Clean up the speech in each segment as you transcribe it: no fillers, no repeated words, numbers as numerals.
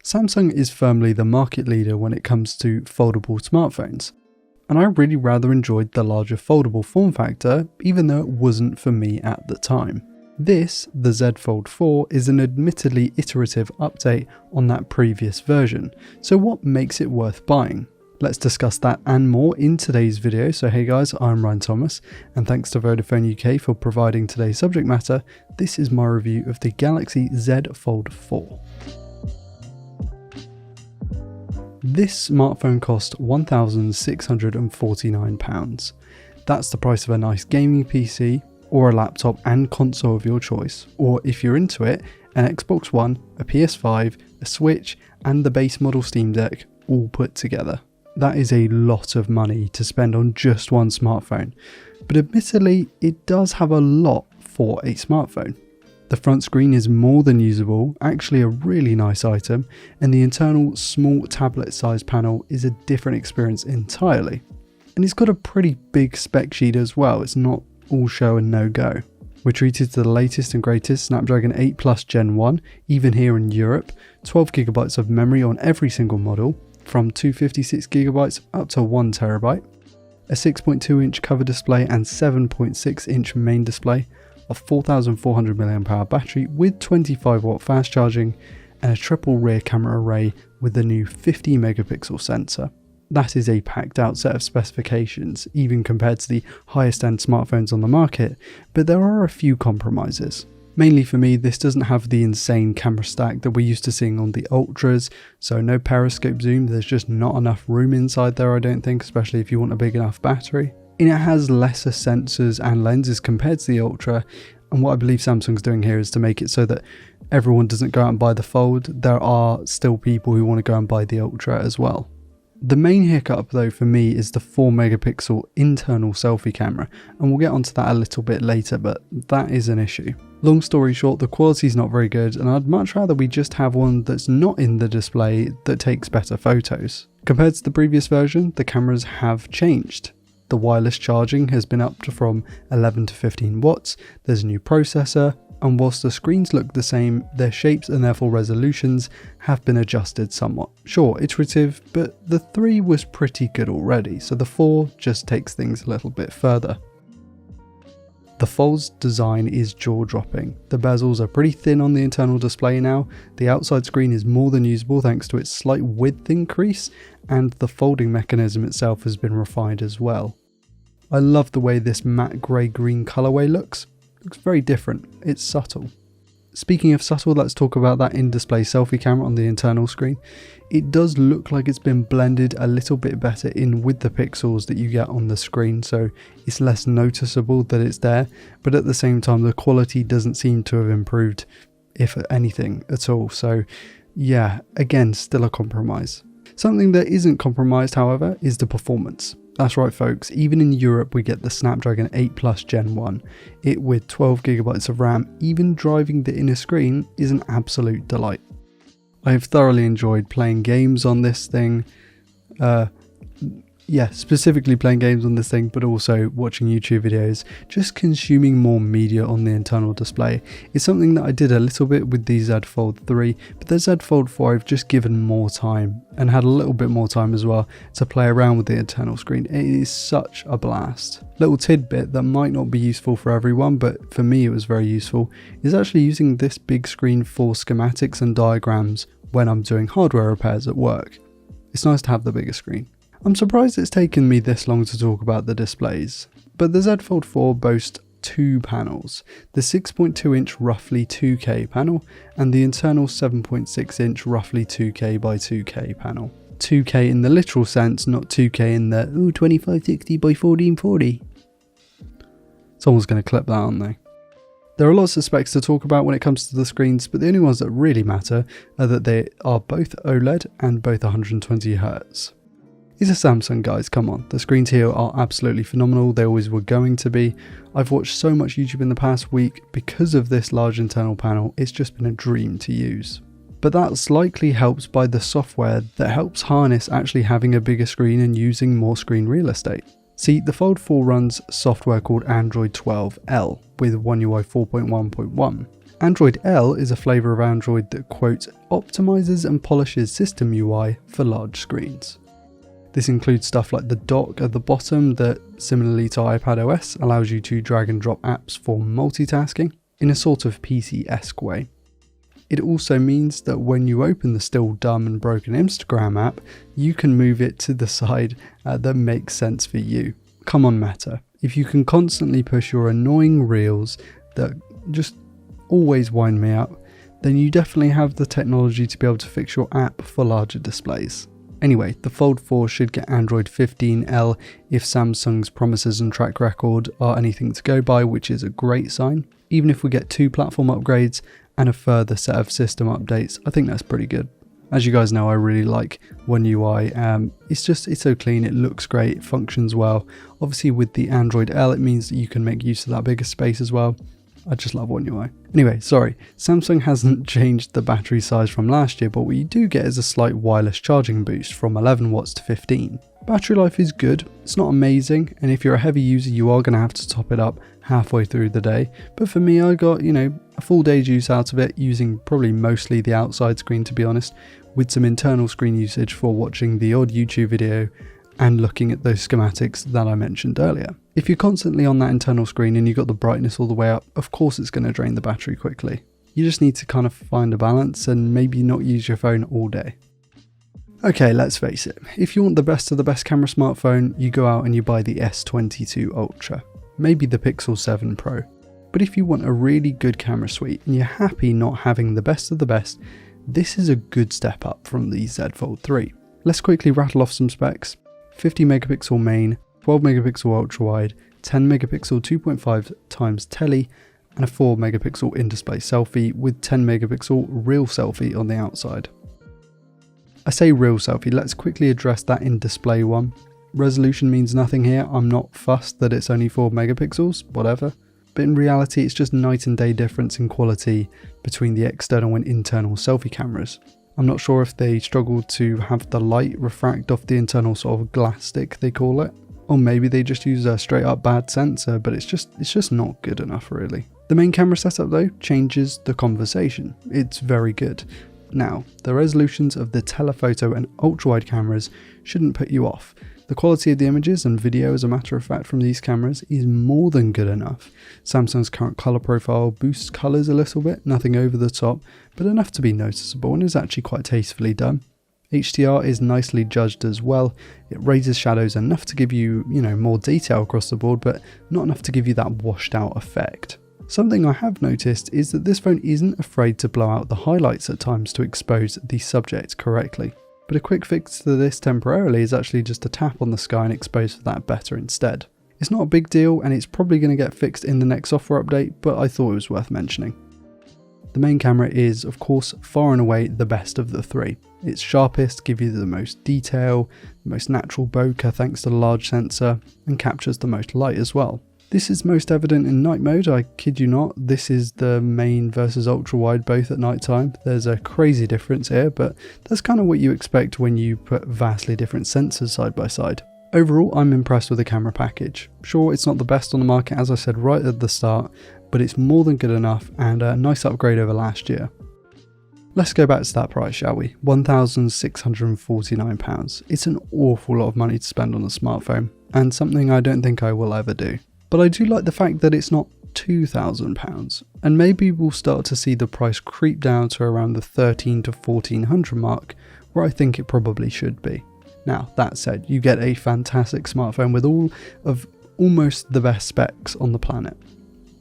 Samsung is firmly the market leader when it comes to foldable smartphones, and I really rather enjoyed the larger foldable form factor, even though it wasn't for me at the time. This, the Z Fold 4, is an admittedly iterative update on that previous version, so what makes it worth buying? Let's discuss that and more in today's video. So hey guys, I'm Ryan Thomas, and thanks to Vodafone UK for providing today's subject matter. This is my review of the Galaxy Z Fold 4. This smartphone cost £1,649. That's the price of a nice gaming PC, or a laptop and console of your choice, or if you're into it, an Xbox One, a PS5, a Switch, and the base model Steam Deck all put together. That is a lot of money to spend on just one smartphone, but admittedly, it does have a lot for a smartphone. The front screen is more than usable, actually a really nice item, and the internal small tablet-sized panel is a different experience entirely. And it's got a pretty big spec sheet as well, it's not all show and no go. We're treated to the latest and greatest Snapdragon 8 Plus Gen 1, even here in Europe, 12GB of memory on every single model, from 256GB up to 1TB, a 6.2-inch cover display and 7.6-inch main display, a 4400 mAh battery with 25W fast charging, and a triple rear camera array with the new 50 megapixel sensor. That is a packed out set of specifications, even compared to the highest end smartphones on the market, but there are a few compromises. Mainly for me, this doesn't have the insane camera stack that we're used to seeing on the Ultras, so no periscope zoom, there's just not enough room inside there I don't think, especially if you want a big enough battery. And it has lesser sensors and lenses compared to the Ultra, and what I believe Samsung's doing here is to make it so that everyone doesn't go out and buy the Fold, there are still people who want to go and buy the Ultra as well. The main hiccup though for me is the 4 megapixel internal selfie camera, and we'll get onto that a little bit later, but that is an issue. Long story short, the quality is not very good, and I'd much rather we just have one that's not in the display that takes better photos. Compared to the previous version, the cameras have changed. The wireless charging has been upped from 11 to 15 watts, there's a new processor, and whilst the screens look the same, their shapes and therefore resolutions have been adjusted somewhat. Sure, iterative, but the 3 was pretty good already, so the 4 just takes things a little bit further. The Fold's design is jaw-dropping. The bezels are pretty thin on the internal display now, the outside screen is more than usable thanks to its slight width increase, and the folding mechanism itself has been refined as well. I love the way this matte grey-green colourway looks. Looks very different, it's subtle. Speaking of subtle, let's talk about that in-display selfie camera on the internal screen. It does look like it's been blended a little bit better in with the pixels that you get on the screen, so it's less noticeable that it's there, but at the same time the quality doesn't seem to have improved, if anything at all, so yeah, again, still a compromise. Something that isn't compromised, however, is the performance. That's right folks, even in Europe we get the Snapdragon 8 Plus Gen 1. It with 12GB of RAM, even driving the inner screen is an absolute delight. I have thoroughly enjoyed playing games on this thing, specifically playing games on this thing, but also watching YouTube videos, just consuming more media on the internal display. It's something that I did a little bit with the Z Fold 3, but the Z Fold 4 I've just given more time, and had a little bit more time as well to play around with the internal screen. It is such a blast. Little tidbit that might not be useful for everyone, but for me it was very useful, is actually using this big screen for schematics and diagrams when I'm doing hardware repairs at work. It's nice to have the bigger screen. I'm surprised it's taken me this long to talk about the displays, but the Z Fold 4 boasts 2 panels, the 6.2-inch roughly 2K panel and the internal 7.6-inch roughly 2K by 2K panel. 2K in the literal sense, not 2K in the 2560 by 1440. Someone's going to clip that, aren't they? There are lots of specs to talk about when it comes to the screens, but the only ones that really matter are that they are both OLED and both 120Hz. These are Samsung guys, come on, the screens here are absolutely phenomenal, they always were going to be. I've watched so much YouTube in the past week because of this large internal panel, it's just been a dream to use. But that's likely helped by the software that helps harness actually having a bigger screen and using more screen real estate. See, the Fold 4 runs software called Android 12L with One UI 4.1.1. Android L is a flavour of Android that, quote, optimises and polishes system UI for large screens. This includes stuff like the dock at the bottom that, similarly to iPadOS, allows you to drag and drop apps for multitasking in a sort of PC-esque way. It also means that when you open the still dumb and broken Instagram app, you can move it to the side that makes sense for you. Come on, Meta. If you can constantly push your annoying reels that just always wind me up, then you definitely have the technology to be able to fix your app for larger displays. Anyway, the Fold 4 should get Android 15L if Samsung's promises and track record are anything to go by, which is a great sign. Even if we get 2 platform upgrades and a further set of system updates, I think that's pretty good. As you guys know, I really like One UI. It's so clean, it looks great, it functions well. Obviously with the Android L, it means that you can make use of that bigger space as well. I just love One UI. Anyway, sorry, Samsung hasn't changed the battery size from last year, but what you do get is a slight wireless charging boost from 11 watts to 15. Battery life is good, it's not amazing, and if you're a heavy user you are going to have to top it up halfway through the day, but for me I got, a full day's use out of it, using probably mostly the outside screen to be honest, with some internal screen usage for watching the odd YouTube video and looking at those schematics that I mentioned earlier. If you're constantly on that internal screen and you've got the brightness all the way up, of course it's going to drain the battery quickly. You just need to kind of find a balance and maybe not use your phone all day. Okay, let's face it, if you want the best of the best camera smartphone, you go out and you buy the S22 Ultra, maybe the Pixel 7 Pro. But if you want a really good camera suite and you're happy not having the best of the best, this is a good step up from the Z Fold 3. Let's quickly rattle off some specs. 50 megapixel main, 12 megapixel ultra wide, 10 megapixel 2.5 times tele, and a 4 megapixel in-display selfie with 10 megapixel real selfie on the outside. I say real selfie, let's quickly address that in-display one. Resolution means nothing here, I'm not fussed that it's only 4 megapixels, whatever. But in reality it's just night and day difference in quality between the external and internal selfie cameras. I'm not sure if they struggled to have the light refract off the internal sort of glass stick they call it, or maybe they just use a straight up bad sensor, but it's just not good enough really. The main camera setup though changes the conversation. It's very good. Now, the resolutions of the telephoto and ultra-wide cameras shouldn't put you off. The quality of the images and video, as a matter of fact, from these cameras is more than good enough. Samsung's current colour profile boosts colours a little bit, nothing over the top, but enough to be noticeable and is actually quite tastefully done. HDR is nicely judged as well. It raises shadows enough to give you, more detail across the board, but not enough to give you that washed out effect. Something I have noticed is that this phone isn't afraid to blow out the highlights at times to expose the subject correctly. But a quick fix to this temporarily is actually just to tap on the sky and expose for that better instead. It's not a big deal and it's probably going to get fixed in the next software update, but I thought it was worth mentioning. The main camera is, of course, far and away the best of the three. It's sharpest, gives you the most detail, the most natural bokeh thanks to the large sensor, and captures the most light as well. This is most evident in night mode, I kid you not. This is the main versus ultra wide both at night time. There's a crazy difference here, but that's kind of what you expect when you put vastly different sensors side by side. Overall, I'm impressed with the camera package. Sure, it's not the best on the market as I said right at the start, but it's more than good enough and a nice upgrade over last year. Let's go back to that price, shall we? £1,649. It's an awful lot of money to spend on a smartphone, and something I don't think I will ever do. But I do like the fact that it's not £2,000, and maybe we'll start to see the price creep down to around the $1,300 to $1,400 mark, where I think it probably should be. Now, that said, you get a fantastic smartphone with almost the best specs on the planet.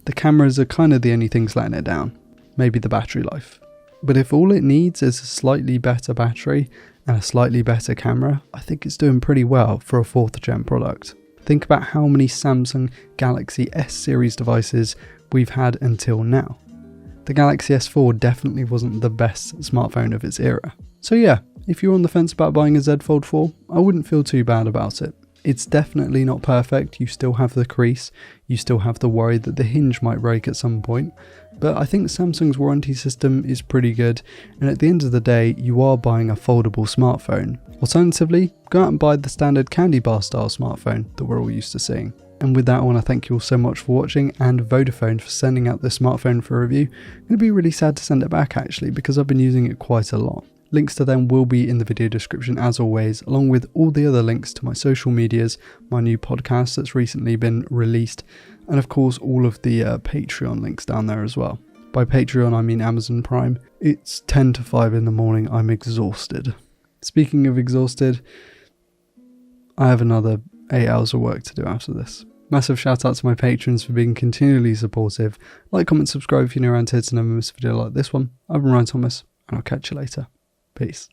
The cameras are kind of the only things letting it down, maybe the battery life. But if all it needs is a slightly better battery and a slightly better camera, I think it's doing pretty well for a 4th gen product. Think about how many Samsung Galaxy S series devices we've had until now. The Galaxy S4 definitely wasn't the best smartphone of its era. So yeah, if you're on the fence about buying a Z Fold 4, I wouldn't feel too bad about it. It's definitely not perfect, you still have the crease, you still have the worry that the hinge might break at some point, but I think Samsung's warranty system is pretty good, and at the end of the day, you are buying a foldable smartphone. Alternatively, go out and buy the standard candy bar style smartphone that we're all used to seeing. And with that, I want to thank you all so much for watching, and Vodafone for sending out this smartphone for review. I'm going to be really sad to send it back actually, because I've been using it quite a lot. Links to them will be in the video description as always, along with all the other links to my social medias, my new podcast that's recently been released, and of course all of the Patreon links down there as well. By Patreon I mean Amazon Prime. It's 10 to 5 in the morning, I'm exhausted. Speaking of exhausted, I have another 8 hours of work to do after this. Massive shout out to my patrons for being continually supportive. Like, comment, subscribe if you're new around here to never miss a video like this one. I've been Ryan Thomas, and I'll catch you later. Peace.